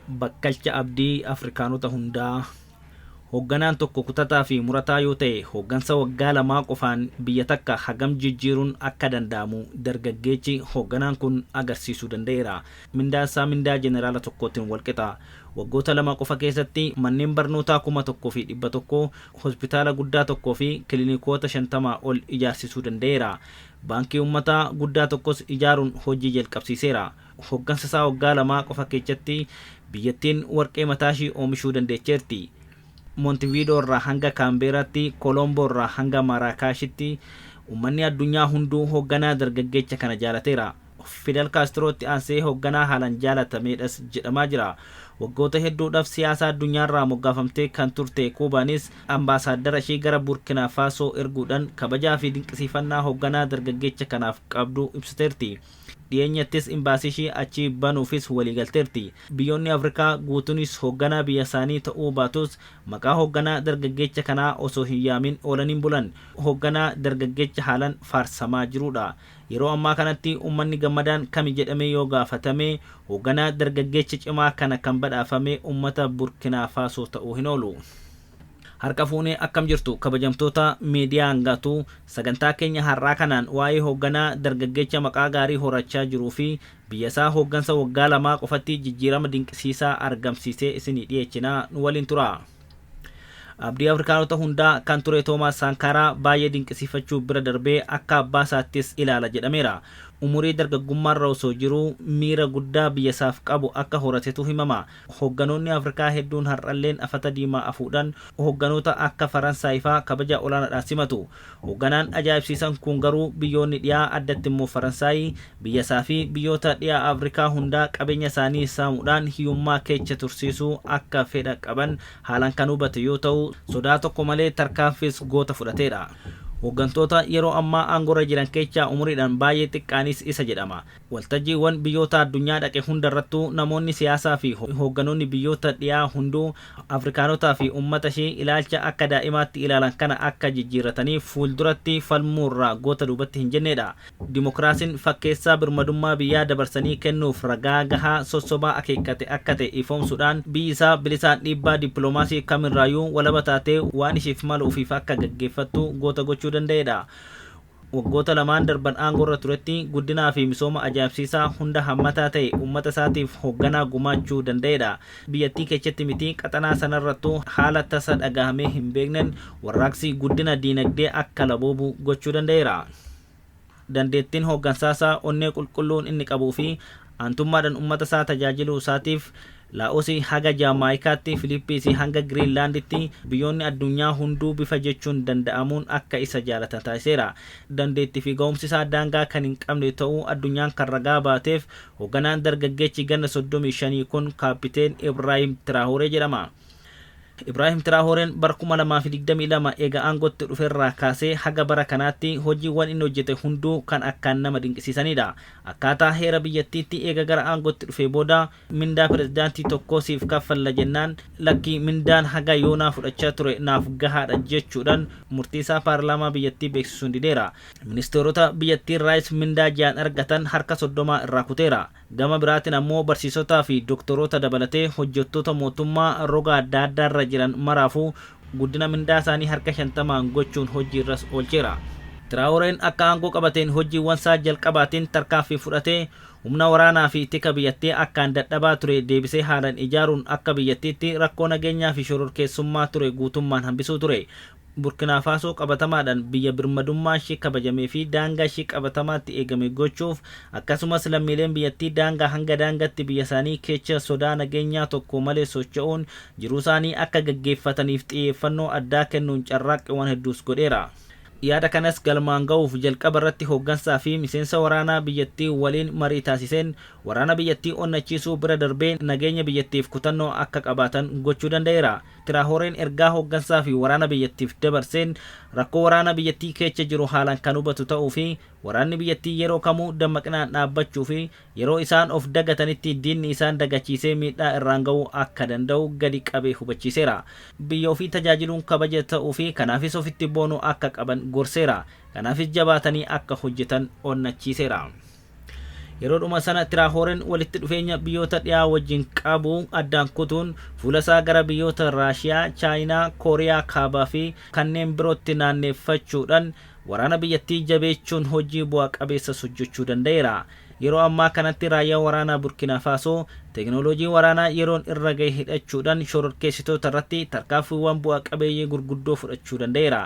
bakkalcha abdii Afrikaanota hundaa. Hoogganaan tokko kutataa fi murataa yoo ta'e hooggansa waggaa lamaa qofaan biyya takka hagam jijjiiruun akka danda'amu dargaggeechi hoogganaan kun agarsiisuu danda'eera. Mindaan isaa mindaa jeneraala tokkootiin walqixa. Waggoota lama qofa keessatti manneen barnootaa 1,100, hospitaala guddaa tokkoo fi kiliinikoota 50 ol ijaarsisuu danda'eera. Baankii uummataa guddaa tokkos ijaaruun hojii jalqabsiiseera. Hooggansa isaa waggaa lamaa qofa keessatti biyyattiin warqee mataashii oomishuu dandeecheerti. Montevideo irraa hanga Kaambeeraatti, Kolombo irraa hanga Maraakaashitti uummanni addunyaa hunduu hoogganaa dargaggeecha kana jaalateera. Fidel Castrootti aansee hoogganaa haalaan jaalatameedhas jedhamaa jira. Waggoota hedduudhaaf siyaasa addunyaarraa moggaafamtee kan turte Kuubaanis ambaasaaddara ishee gara Burkina Faso erguudhaan kabajaa fi dinqisiifannaa hoogganaa dargaggeecha kanaaf qabdu ibsiteerti. Dhiyeenyattis imbaasii ishee achi banuufis waliigalteerti. Biyyoonni Afrikaa guutuunis hoogganaa biyya isaanii ta'uu baatus maqaa hoogganaa dargaggeecha kanaa osoo hin yaamin oolaniin bulan. Hoogganaa dargaggeecha haalaan faarsamaa jirudha. Yeroo ammaa kanatti uummanni gammadaan kami jedhamee yoo gaafatame hoogganaa dargaggeecha cimaa kana kan badhaafame uummata Burkina Faso ta'uu hin oolu. Harka fuunee akkam jirtu kabajamtoota miidiyaa hangaatu sagantaa keenya har'aa kanaan waa'ee hoogganaa dargaggeecha maqaa gaarii horachaa jiruu fi biyya isaa hooggansa waggaa lamaa qofatti jijjiirama dinqisiisaa argamsiisee isinii dhiyeechinaa nu waliin tura. Abdii Afrikaanota hundaa kan ture Toomaas Saankaraa baay'ee dinqisiifachuu bira darbee akka abbaa isaattis ilaala jedhameera. Umurii dargaggummaarra osoo jiruu miira guddaa biyya isaaf qabu akka horatetu himama. Hoogganoonni Afrikaa hedduun har'alleen afata diimaa afuudhaan hoogganoota akka Faransaay faa kabaja olaanaadhaan simatu. Hoogganaan ajaa'ibsiisan kun garuu biyyoonni dhiyaa addatti immoo Faransaay biyya isaa fi biyyoota dhiyaa Afrikaa hundaa qabeenya isaanii saamuudhaan hiyyummaa keessa tursiisuu akka fedha qaban haalaan kan hubate yoo ta'u sodaa tokko malee tarkaanfiis goota fudhateera. Hooggantoota yeroo ammaa aangorra jiran keessaa umuriidhaan baay'ee xiqqaanis isa jedhama. Waltajjiiwwan biyyoota addunyaa dhaqe hundarrattuu namoonni siyaasaa fi hoogganoonni biyyoota dhiyaa hunduu Afrikaanotaa fi uummata ishee ilaalcha akka daa'imaatti ilaalan kana akka jijjiirratanii fuulduratti falmuurraa goota duubatti hin jennedha. Dimokiraasiin fakkeessaa birmadummaa biyyaa dabarsanii kennuuf ragaa gahaa sossobaa akeekkate akka ta'e ifoomsuudhaan biyyi isaa bilisaan dhiibbaa dippiloomaasii kamirraayyuu walaba taatee waan isheef maluufiif akka gaggeeffattu goota gochuu danda'edha. Waggoota lamaan darban aangorra turetti guddinaa fi misooma ajaa'ibsiisaa hunda hammataa ta'e uummata isaatiif hoogganaa gumaachuu danda'edha. Biyyattii keessatti miti qaxanaa sanarrattuu haala tasa dhagahamee hin beekneen warraaqsi guddina diinagdee akka laboobu gochuu danda'eera. Dandeettiin hooggansaasaa onnee qulqulluun inni qabuu fi aantummaadhaan uummata isaa tajaajiluu isaatiif Laosii haga Jaamaayikaatti, Filiippiisii hanga Giriinlaanditti biyyoonni addunyaa hunduu bifa jechuun danda'amuun akka isa jaalatan taasiseera. Dandeettii fi ga'umsi isaa daangaa kan hin qabne ta'uu addunyaan kan ragaa baateef hoogganaan dargaggeechi ganna 35 kun Kaapiteen Ibraahim Traoree jedhama. Ibraahim Traoreen bara 2022 eega aangootti dhufeerraa kaasee haga bara kanaatti hojiiwwan inni hojjete hunduu kan akkaan nama dinqisiisanidha. Akkaataa heera biyyattiitti eega gara aangootti dhufee booda mindaa pirezidaantii tokkoo siif kaffalla jennaan lakkii mindaan haga yoonaa fudhachaa ture naaf gahaadha jechuudhaan murtii isaa paarlaamaa biyyattii beeksisuun dideera. Ministeerota biyyattii irraas mindaa ji'aan argatan harka 30 irraa kuteera. Gama biraatiin ammoo barsiisotaa fi doktoroota dabalatee hojjettoota mootummaa roga adda addaarra jiran maraafuu guddina mindaa isaanii harka 50 gochuun hojiirras oolcheera. Traoreen akka aangoo qabateen hojiiwwan isaa jalqabaatiin tarkaanfii fudhatee humna waraanaa fi tika biyyattii akkaan dadhabaa ture deebisee haalaan ijaaruun akka biyyattiitti rakkoo nageenyaa fi shororkeessummaa ture guutummaan hambisuu ture. Burkina Faso qabatamaadhaan biyya birmadummaa ishee kabajamee fi daangaa ishee qabatamaatti eegame gochuuf akkasumas lammiileen biyyattii daangaa hanga daangaatti biyya isaanii keessa sodaa nageenyaa tokko malee socho'uun jiruu isaanii akka gaggeeffataniif xiyyeeffannoo addaa kennuun carraaqqiiwwan hedduus godheera. Yaada kanas galmaan ga'uuf jalqaba irratti hooggansaa fi miseensa waraanaa biyyattii waliin marii taasiseen waraana biyyattii onnachiisuu bira darbee nageenya biyyattiif kutannoo akka qabaatan gochuu danda'eera. Traoreen ergaa hooggansaa fi waraana biyyattiif dabarseen rakkoo waraana biyyattii keessa jiru haalaan kan hubatu ta'uu fi waraanni biyyattii yeroo kamuu dammaqinaan dhaabbachuu fi yeroo isaan of dagatanitti diinni isaan dagachiisee miidhaa irraan ga'uu akka danda'u gadi qabee hubachiiseera. Biyya ofii tajaajiluun kabaja ta'uu fi kanaafis ofitti boonuu akka qaban gorseera. Kanaafis jabaatanii akka hojjetan onnachiiseera. yeroo dhuma sana Tiraahoren walitti dhufeenya biyyoota dhiyaa wajjin qabu addaan kutuun fuula isaa gara biyyoota Raashiyaa, Chaayinaa, Kooriyaa Kaabaa fi kanneen birootti naanneeffachuudhaan waraana biyyattii jabeechuun hojii bu'aa qabeessa hojjechuu danda'eera. Yeroo ammaa kanatti raayyaa waraanaa Burkina Faso teknooloojii waraanaa yeroon irra ga'e hidhachuudhaan shororkeessitoota irratti tarkaanfiiwwan bu'aa qabeeyyii gurguddoo fudhachuu danda'eera.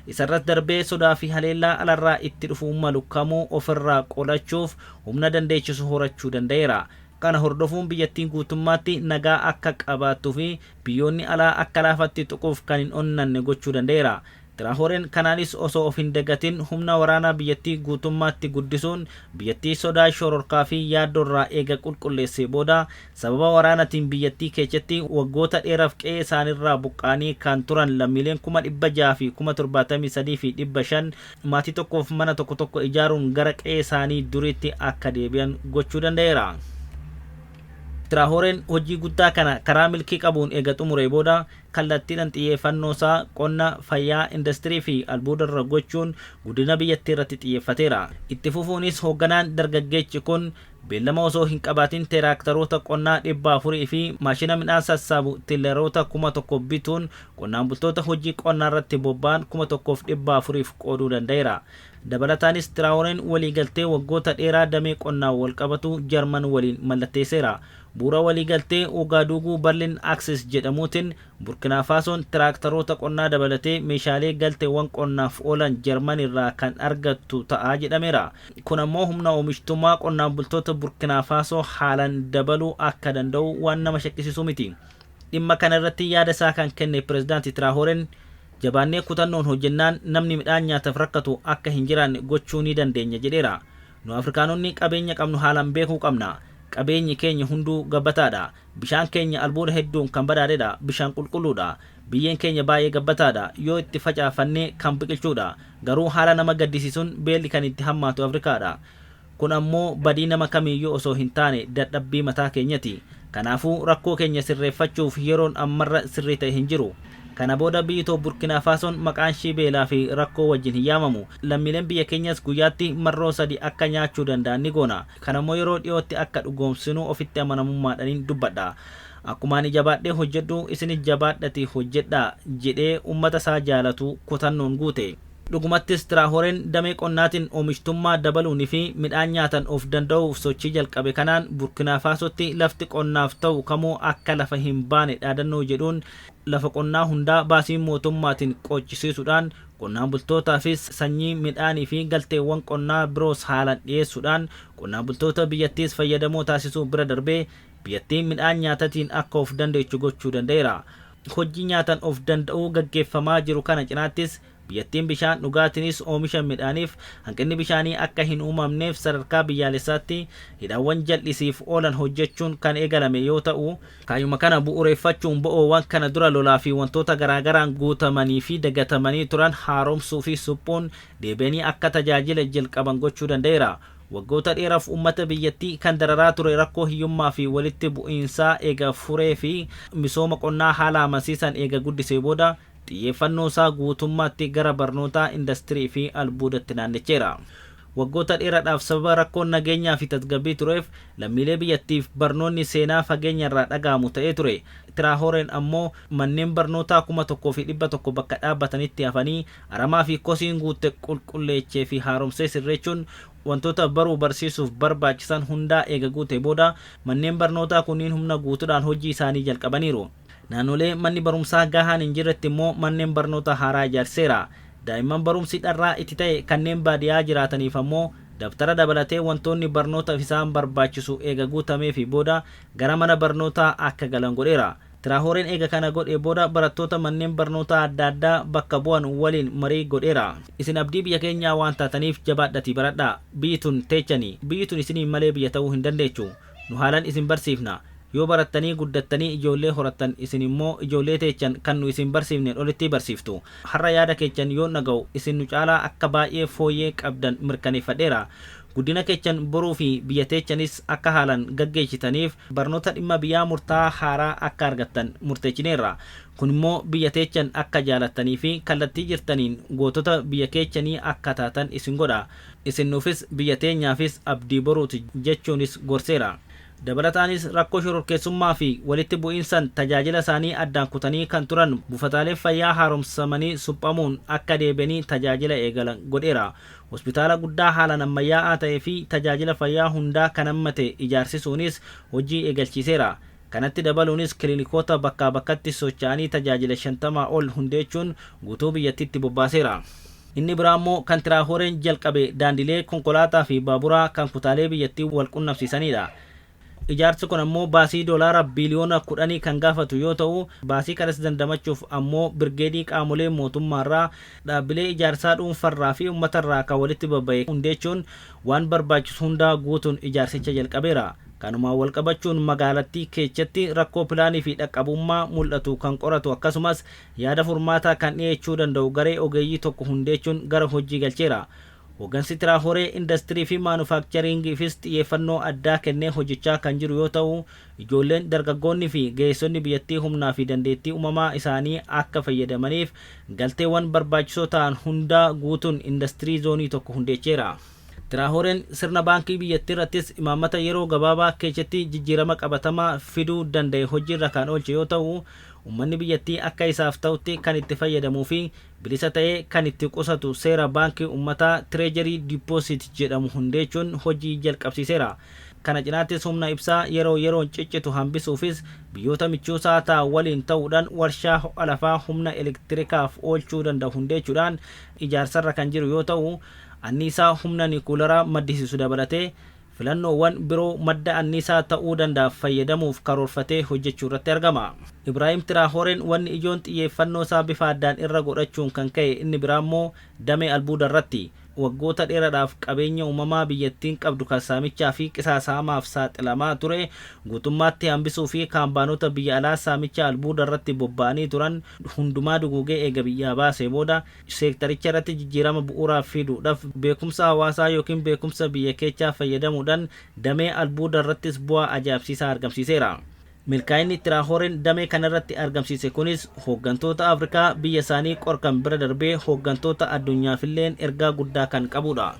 Isarratti darbee sodaa fi haleellaa alarraa itti dhufuu malu kamuu ofirraa qolachuuf humna dandeechisu horachuu danda'eera. Kana hordofuun biyyattiin guutummaatti nagaa akka qabaattuu fi biyyoonni alaa akka laafatti tuquuf kan hin onnanne gochuu danda'eera. Tiraahoren kanaanis osoo of hin dagatin humna waraanaa biyyattii guutummaatti guddisuun biyyattii sodaa shororkaa fi yaaddorraa eega qulqulleessee booda sababa waraanatiin biyyattii keessatti waggoota dheeraaf qe'ee isaanirraa buqqaanii kan turan lammiileen 600,000 fi 73,500 maatii tokkoof mana tokko ijaaruun gara qe'ee isaanii duriitti akka deebi'an gochuu danda'eera. Tiraahoren hojii guddaa kana karaa milkii qabuun eega xumuree booda kallattiidhaan xiyyeeffannoo isaa qonna, fayyaa, industirii fi albuuda irra gochuun guddina biyyattii irratti xiyyeeffateera. Itti fufuunis hoogganaan dargaggeessi kun beellama osoo hin qabaatin tiraaktaroota qonnaa 400 fi maashina midhaan sassaabu tileeroota 1,000 bituun qonnaan bultoota hojii qonnaa irratti bobba'an 1,400 qooduu danda'eera. Dabalataanis Tiraahoren waliigaltee waggoota dheeraa damee qonnaa wal qabatu Jarman waliin mallatteesseera. Bu'uura waliigaltee Ogaaduuguu Berlin Access jedhamuutiin Burkina Fasoon tiraaktaroota qonnaa dabalatee meeshaalee galteewwan qonnaaf oolan Jarman irraa kan argattu ta'aa jedhameera. Kun ammoo humna oomishtummaa qonnaan bultoota Burkina Faso haalaan dabaluu akka danda'u waan nama shakkisiisu miti. Dhimma kana irratti yaada isaa kan kenne pirezidaantii Tiraahoren jabaannee kutannoon hojjennaan namni midhaan nyaataaf rakkatu akka hin jiraanne gochuu ni dandeenya jedheera. Nu Afrikaanonni qabeenya qabnu haalaan beekuu qabna. Qabeenyi keenya hunduu gabbataadha. Bishaan keenya albuuda hedduun kan badhaadheedha. Bishaan qulqulluudha. Biyyeen keenya baay'ee gabbataadha. Yoo itti facaafannee kan biqilchuudha. Garuu haala nama gaddisiisuun beelli kan itti hammaatu Afrikaadha. Kun ammoo badii nama kamiiyyuu osoo hin taane dadhabbii mataa keenyati. Kanaafuu rakkoo keenya sirreeffachuuf yeroon ammarra sirrii ta'e hin jiru. Kana booda biyyi Burkina Fasoon maqaan ishii beelaa fi rakkoo wajjin hin yaamamu. Lammiileen biyya keenyas guyyaatti marroo 3 akka nyaachuu danda'an ni goona. Kanammoo yeroo dhiyootti akka dhugoomsinu ofitti amanamummaadhaan dubbadha. Akkuma ani jabaadhee hojjedhu isinis jabaadhatii hojjedhaa jedhee uummata isaa jaalatu kutannoon guute. Dhugumattis Tiraahoren damee qonnaatiin oomishtummaa dabaluunii fi midhaan nyaatan of danda'uuf sochii jalqabe kanaan Burkina Fasotti lafti qonnaaf ta'u kamuu akka lafa hin baane dhaadannoo jedhuun lafa qonnaa hundaa baasii mootummaatiin qochisiisuudhaan qonnaan bultootaafis sanyii midhaanii fi galteewwan qonnaa biroos haalaan dhiyeessuudhaan qonnaan bultoota biyyattiis fayyadamoo taasisuu bira darbee biyyattiin midhaan nyaatatiin akka of dandeechu gochuu danda'eera. Hojii nyaatan of danda'uu gaggeeffamaa jiru kana cinaattis biyyattiin bishaan dhugaatiinis oomisha midhaaniif hanqinni bishaanii akka hin uumamneef sadarkaa biyyaalessaatti hidhaawwan jal'isiif oolan hojjechuun kan eegalame yoo ta'u, kaayyuma kana bu'uureeffachuun bo'oowwan kana dura lolaa fi wantoota garaagaraan guutamanii fi dagatamanii turan haaromsuu fi suphuun deebi'anii akka tajaajila jalqaban gochuu danda'eera. Waggoota dheeraaf uummata biyyattii kan dararaa ture rakkoo hiyyummaa fi walitti bu'iinsaa eega furee fi misooma qonnaa haala amansiisan eega guddisee booda xiyyeeffannoo isaa guutummaatti gara barnootaa, industirii fi albuudatti naannecheera. Waggoota dheeraadhaaf sababa rakkoon nageenyaa fi tasgabbii tureef lammiilee biyyattiif barnoonni seenaa fageenya irraa dhaga'amu ta'ee ture. Tiraahoren ammoo manneen barnootaa 1,100 bakka dhaabbatanitti hafanii aramaa fi kosiin guutte qulqulleechee fi haaromsee sirreechuun wantoota baruu barsiisuuf barbaachisan hundaa eega guute booda manneen barnootaa kunniin humna guutuudhaan hojii isaanii jalqabaniiru. Naannolee manni barumsaa gahaan hin jirretti immoo manneen barnoota haaraa ijaarseera. Daa'imman barumsi dharraa itti ta'e kanneen baadiyyaa jiraataniif ammoo daftara dabalatee wantoonni barnootaaf isaan barbaachisu eega guutamee fi booda gara mana barnootaa akka galan godheera. Tiraahoren eega kana godhee booda barattoota manneen barnootaa adda addaa bakka bu'an waliin marii godheera. Isin abdii biyya keenyaa waan taataniif jabaadhatii baradhaa. Biyyi tun teechanii. Biyyi tun isinii malee biyya ta'uu hin dandeechu. Nu haalaan isin barsiifna. Yoo barattanii guddattanii ijoollee horattan isin immoo ijoollee teechan kan nu isin barsiifneen olitti barsiiftu. Har'a yaada keechan yoo naga'u isin nu caalaa akka baay'ee fooyyee qabdan mirkaneeffadheera. guddina keechan boruu fi biyya teechanis akka haalan gaggeessitaniif barnoota dhimma biyyaa murtaa haaraa akka argattan murteessineerra. Kun immoo biyya teechan akka jaalattanii fi kallattii jirtaniin gootota biyya keechanii akka taatan isin godha. Isin nuufis biyya teenyaafis abdii boruuti jechuunis gorseera. Dabalataanis rakkoo shororkeessummaa fi walitti bu'iinsan tajaajila isaanii addaan kutanii kan turan buufataalee fayyaa haaromsamanii suphamuun akka deebi'anii tajaajila eegalan godheera. Hospitaala guddaa haalaan ammayyaa'aa ta'ee fi tajaajila fayyaa hundaa kan hammate ijaarsisuunis hojii eegalchiiseera. Kanatti dabaluunis kiliinikoota bakkaa bakkatti socho'anii tajaajila 50 ol hundeechuun guutuu biyyattiitti bobbaaseera. Inni biraa immoo kan Tiraahooreen jalqabe daandilee konkolaataa fi baaburaa kan kutaalee biyyattii wal qunnamsiisanidha. Ijaarsi kun ammoo baasii doolaara biliyoona 10 kan gaafatu yoo ta'u, baasii kanas dandamachuuf ammoo birgeedii qaamolee mootummaarraa dhaabbilee ijaarsaa dhuunfarraa fi uummatarraa kan walitti babba'e hundeechuun waan barbaachisu hundaa guutuun ijaarsicha jalqabeera. Kanumaan wal qabachuun magaalattii keessatti rakkoo pilaanii fi dhaqqabummaa mul'atu kan qoratu akkasumas yaada furmaataa kan dhiyeessuu danda'u garee ogeeyyii tokko hundeechuun gara hojii galcheera. Hoggansi Tiraahooree industirii fi maanufaakcharingiifis xiyyeeffannoo addaa kennee hojjechaa kan jiru yoo ta'u, ijoolleen dargaggoonni fi ga'eessonni biyyattii humnaa fi dandeettii uumamaa isaanii akka fayyadamaniif galteewwan barbaachisoo ta'an hundaa guutuun industirii zoonii tokko hundeecheera. Tiraahooreen sirna baankii biyyattii irrattis imaammata yeroo gabaabaa keessatti jijjiirama qabatamaa fiduu danda'e hojiirra kan oolche yoo ta'u, uummanni biyyattii akka isaaf ta'utti kan itti fayyadamuu fi bilisa ta'ee kan itti qusatu seera baankii uummataa Treasury Deposit jedhamu hundeechuun hojii jalqabsiiseera. Kana cinaattis humna ibsaa yeroo yeroon ciccitu hambisuufis biyyoota michuusaa ta'an waliin ta'uudhaan warshaa ho'a lafaa humna elektirikaaf oolchuu danda'u hundeechuudhaan ijaarsarra kan jiru yoo ta'u, anniisaa humna nikuleeraa maddisiisu dabalatee filannoowwan biroo madda anniisaa ta'uu danda'a fayyadamuuf karoorfatee hojjechuu irratti argama. Ibraahim Tiraahooreen wanni ijoon xiyyeeffannoo isaa bifa addaan irra godhachuun kan ka'e inni biraa immoo damee albuuda irratti. Waggoota dheeraadhaaf qabeenya uumamaa biyyattiin qabdu kan saamichaa fi qisaasamaaf saaxilamaa ture guutummaatti hambisuu fi kaampaanota biyya alaa saamicha albuuda irratti bobba'anii turan hundumaa duguugee eega biyyaa baasee booda seektaricha irratti jijjiirama bu'uuraa fiduudhaaf beekumsa hawaasaa yookiin beekumsa biyya keessaa fayyadamuudhaan damee albuuda irrattis bu'aa ajaa'ibsiisaa argamsiiseera. Milkaa'inni Tiraahooreen damee kanarratti argamsiise kunis hooggantoota Afrikaa biyya isaanii qorkan bira darbee hooggantoota addunyaafilleen ergaa guddaa kan qabudha.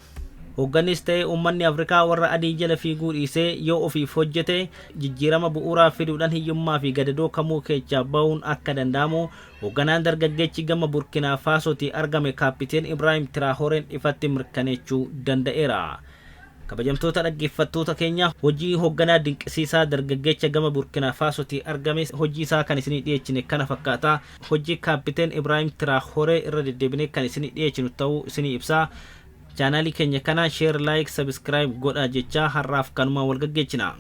Hooggannis ta'ee uummanni Afrikaa warra adii jala fiiguu dhiisee yoo ofiif hojjete jijjiirama bu'uuraa fiduudhaan hiyyummaa fi gadadoo kamuu keessaa bahuun akka danda'amu hoogganaan dargaggeessi gama Burkina Faasootii argame Kaapiteen Ibraahim Tiraahooreen ifatti mirkaneessuu danda'eera. Kabajamtoota dhaggeeffattoota keenya hojii hoogganaa dinqisiisaa dargaggeessa gama Burkina Faasootii argame hojii isaa kan isinii dhiyeessine kana fakkaata. Hojii Kaapiteen Ibraahim Tiraahooree irra deddeebinee kan isinii dhiyeessinu ta'uu isinii ibsaa. Chaanaalii keenya kana share, like, subscribe godhaa jechaa har'aaf kanuma wal gaggeessina.